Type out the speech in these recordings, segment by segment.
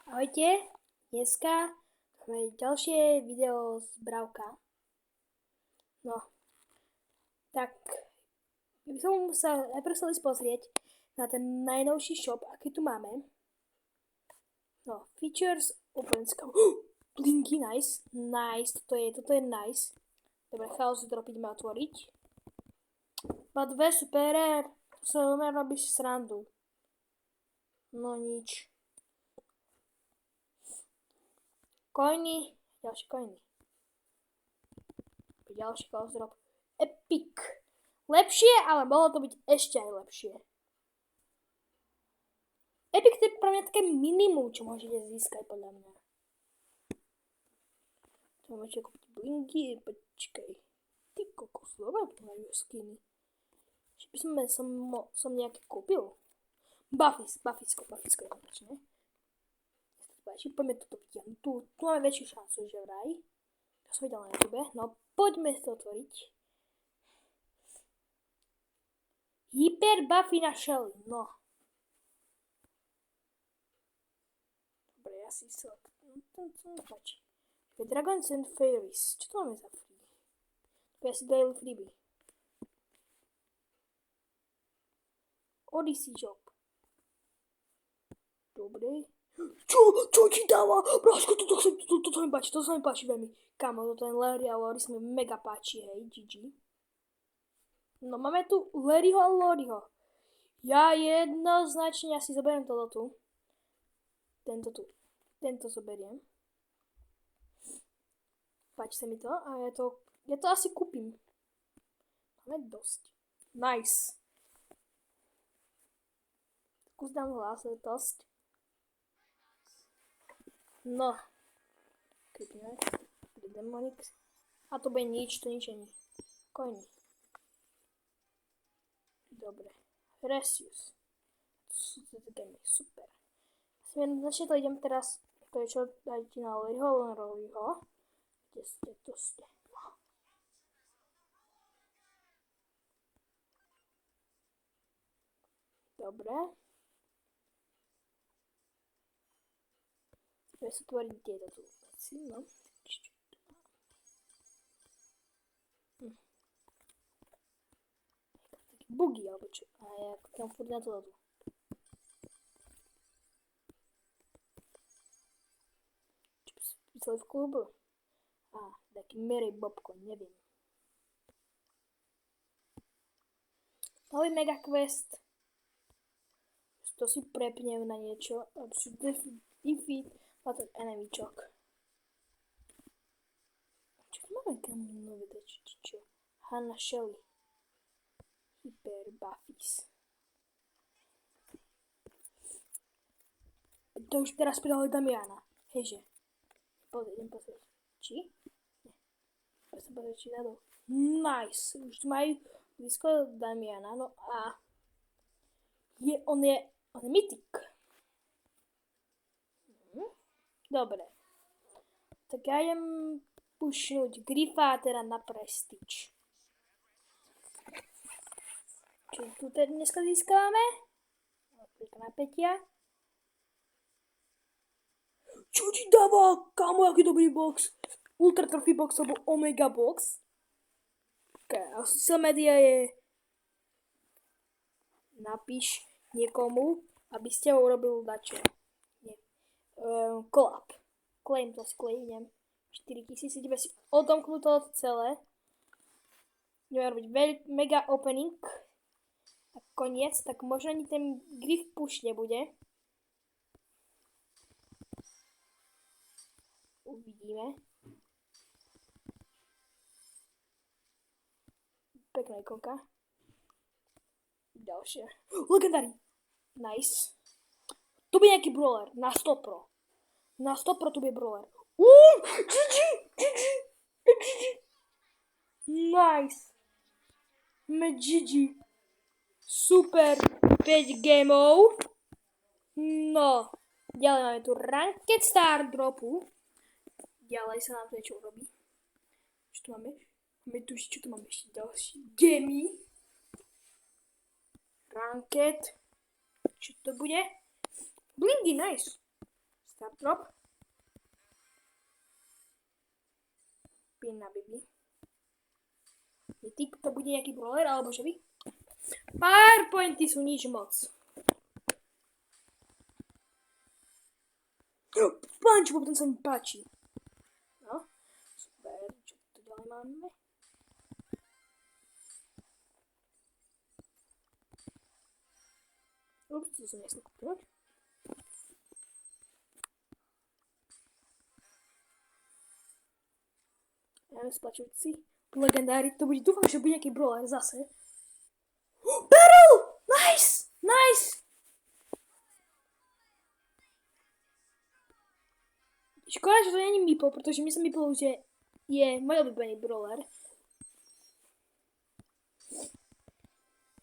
Ahojte, dneska máme ďalšie video z Bravka. No, tak by som sa najprv chceli pozrieť na ten najnovší shop, aký tu máme. No, features úplne blinky, nice, toto je nice. Dobre, chaos drop ideme otvoriť. Iba dve super rare, to sa veľmi robíš srandu. No nič. Coiny, ďalšie coiny. Ďalší chaos drop. Epic. Lepšie, ale mohlo to byť ešte aj lepšie. Epic to je pre mňa také minimum, čo môžete získať podľa mňa. Tu máme ešte kúpiť blinky, počkej. Ty kokos, dobre tu majú skiny. Či by som nejaké kúpil? Buffisko je konečne. Poďme toto vidieť. Tu máme väčšiu šancu, že vraj. To som videl na YouTube. No, poďme to otvoriť. Hyper Buffy na Shelly, no. Dobre, ja si sa... To nepáči. Dragons and Fairies. Čo to máme za free? To je asi daily freebie. Odyssey Job. Dobre. Čo ti dáva? Bráško, toto sa mi páči veľmi. Kamo, toto je Larry a Lori sa mi mega páči, hej, GG. No, máme tu Larryho a Loriho. Ja jednoznačne asi zoberiem toto tu. Tento zoberiem. Páči sa mi to a ja to asi kúpim. Máme dosť. Nice. Skús dám hlas, je dosť. No. Klikneme. Demonix. A to bude nič, to nič ani. Coiny. Dobre. Resius. Super. Začne to idem teraz. To je čo dajte na Loriho. Kde ste, to ste. Dobre. Bude sa tvoriť tieto tu veci, no. Taký bugy, alebo čo. A ja kúkam furt na to. Čo by si písali v klubu? Taký Mary Bobko, neviem. Nový mega quest. To si prepnem na niečo. Defeat ten enemyčok. Čo tu máme kamínové čo? Hannah Shelly. Hyper Buffies. To už teraz pridali Damiana. Hejže. Idem pozrieť. Či? Nie. Poďme sa pozrieť, či nadol. Nice. Už tu majú blízko Damiana. No a on je mytik. Dobre. Tak ja idem pušnúť Grifa teda na Prestige. Čo tu teda dneska získávame? Napätia. Čo ti dáva? Kámo, aký dobrý box. Ultra Trophy box alebo Omega box. Okay, a social media je... Napíš niekomu, aby ste ho urobil dačo. Collab. Claim to sklejem. 4000, ideme si odomknúť to celé. Ideme robiť mega opening. A koniec, tak možno ani ten Grif push nebude. Uvidíme. Pekná ikonka. Ďalšie. Legendary. Nice. Tu bude nejaký brawler. Na 100 pro. Na 100 pro tu bude brawler. GG. Nice. GG. Super. 5 gameov. No. Ďalej máme tu Ranked Star dropu. Ďalej sa nám to niečo urobí. Čo tu máme? Čo tu máme ešte ďalší? Gemy. Ranked. Čo to bude? Blinky, nice. Start drop. Pin na Bibi. Mythic to bude nejaký brawler, alebo že vy? Powerpointy sú nič moc. Punch, potom sa mi páči. No, super, čo tu ďalej máme? Ups, to som nesmel kúpnúť. Ja nesplačujúci. Legendári, to bude, dúfam, že bude nejaký brawler zase. Barrel! Nice! Nice! Škoda, že to není Meeple, protože mi sa Meeple, že je môj obľúbený brawler.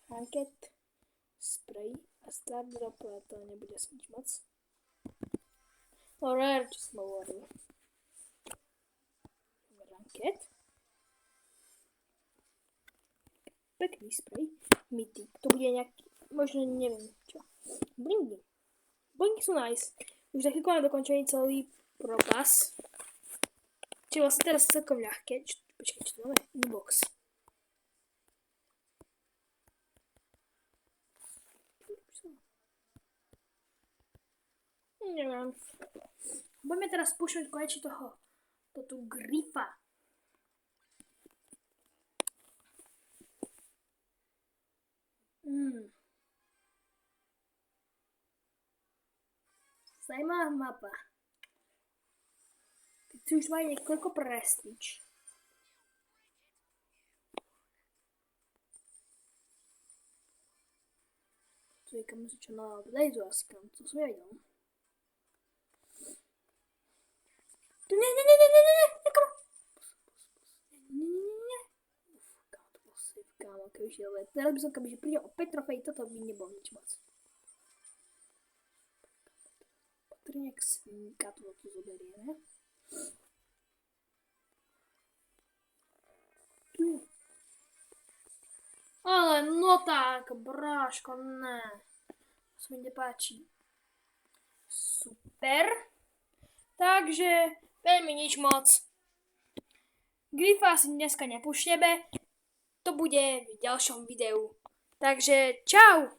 Ranked, spray a start drop, to nebude asi nič moc. No rare, čo som hovoril. Ranked. Pekný spray. Mythic. To bude nejaký, možno neviem čo. Blingy. Blingy sú nice. Už za chvíľku mám dokončený celý propas. Čiže vlastne teraz celkom ľahké. Počkaj, čo to máme? Inbox. Neviem. Budeme teraz púšťať konečne toho tu Grifa. Zajímavá mapa. Teď si už mají niekoľko prestíč. Tu je kam si čo na Blaze asi kam, to som ja videl. Tu ne, nekam. Kámo, to bol safe, kámo, kebyže, ale teraz by som, kebyže príde o 5 trofej, toto by nebolo nič moc. Nejak svinka to tu zoberieme. Ale no tak, bráško, ne. To sa mi nepáči. Super. Takže, veľmi nič moc. Grifa si dneska nepúšneme. To bude v ďalšom videu. Takže, čau.